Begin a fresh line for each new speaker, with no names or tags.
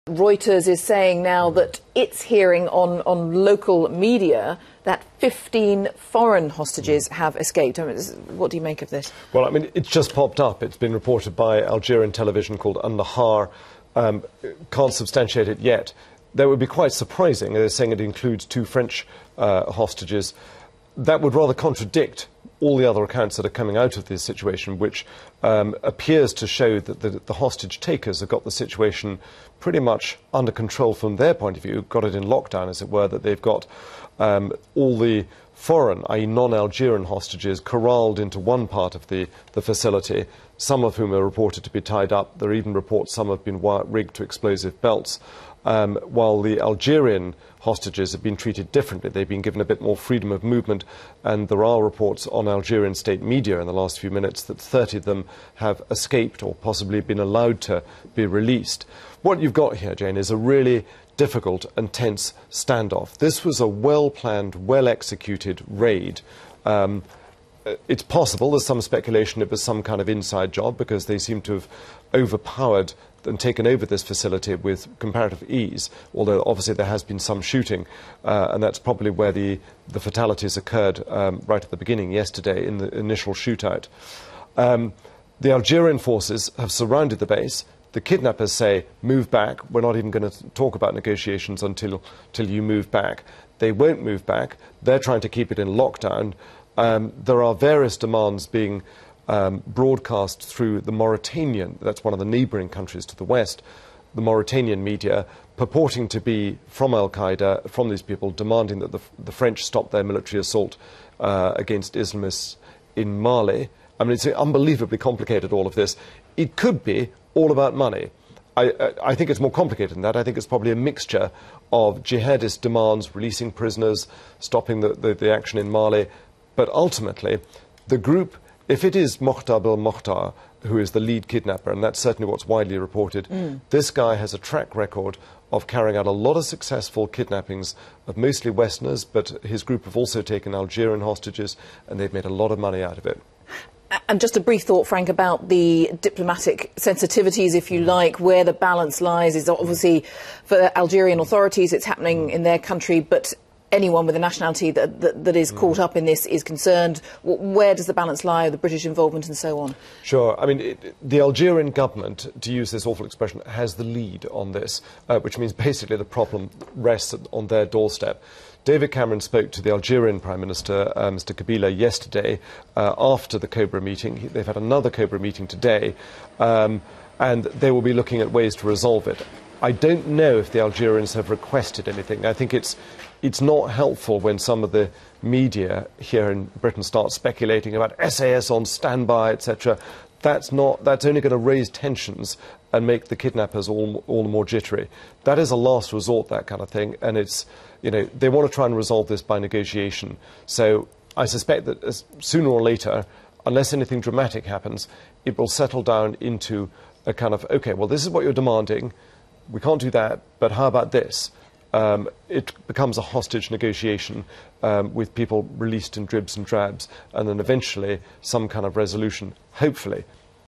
Reuters is saying now that it's hearing on local media that 15 foreign hostages have escaped. I mean, what do you make of this?
Well, I mean, it's just popped up. It's been reported by Algerian television called An-Nahar. Can't substantiate it yet. That would be quite surprising. They're saying it includes 2 French hostages. That would rather contradict all the other accounts that are coming out of this situation, which appears to show that the hostage takers have got the situation pretty much under control from their point of view, got it in lockdown, as it were, that they've got all the foreign, i.e. non-Algerian hostages corralled into one part of the facility, some of whom are reported to be tied up. There are even reports some have been rigged to explosive belts, while the Algerian hostages have been treated differently. They've been given a bit more freedom of movement, and there are reports on Algerian state media in the last few minutes that 30 of them have escaped or possibly been allowed to be released. What you've got here, Jane, is a really difficult and tense standoff. This was a well-planned, well-executed raid. It's possible, there's some speculation it was some kind of inside job, because they seem to have overpowered and taken over this facility with comparative ease, although obviously there has been some shooting, and that's probably where the fatalities occurred right at the beginning yesterday in the initial shootout. The Algerian forces have surrounded the base. The kidnappers say, move back, we're not even going to talk about negotiations until you move back. They won't move back. They're trying to keep it in lockdown. There are various demands being broadcast through the Mauritanian, that's one of the neighbouring countries to the west, the Mauritanian media, purporting to be from Al-Qaeda, from these people, demanding that the French stop their military assault against Islamists in Mali. I mean, it's unbelievably complicated, all of this. It could be all about money. I think it's more complicated than that. I think it's probably a mixture of jihadist demands, releasing prisoners, stopping the action in Mali. But ultimately, the group, if it is Mokhtar Mokhtar, who is the lead kidnapper, and that's certainly what's widely reported, this guy has a track record of carrying out a lot of successful kidnappings of mostly Westerners, but his group have also taken Algerian hostages, and they've made a lot of money out of it.
And just a brief thought, Frank, about the diplomatic sensitivities, if you like, where the balance lies is obviously for the Algerian authorities, it's happening in their country, but anyone with a nationality that is caught up in this is concerned. Where does the balance lie, the British involvement and so on?
Sure. I mean, the Algerian government, to use this awful expression, has the lead on this, which means basically the problem rests on their doorstep. David Cameron spoke to the Algerian Prime Minister, Mr. Kabila, yesterday after the Cobra meeting. They've had another Cobra meeting today, and they will be looking at ways to resolve it. I don't know if the Algerians have requested anything. I think it's not helpful when some of the media here in Britain start speculating about SAS on standby, etc. That's only going to raise tensions and make the kidnappers all the more jittery. That is a last resort, that kind of thing, and it's, you know, they want to try and resolve this by negotiation. So I suspect that sooner or later, unless anything dramatic happens, it will settle down into a kind of, okay, well, this is what you're demanding. We can't do that, but how about this? It becomes a hostage negotiation with people released in dribs and drabs, and then eventually some kind of resolution, hopefully,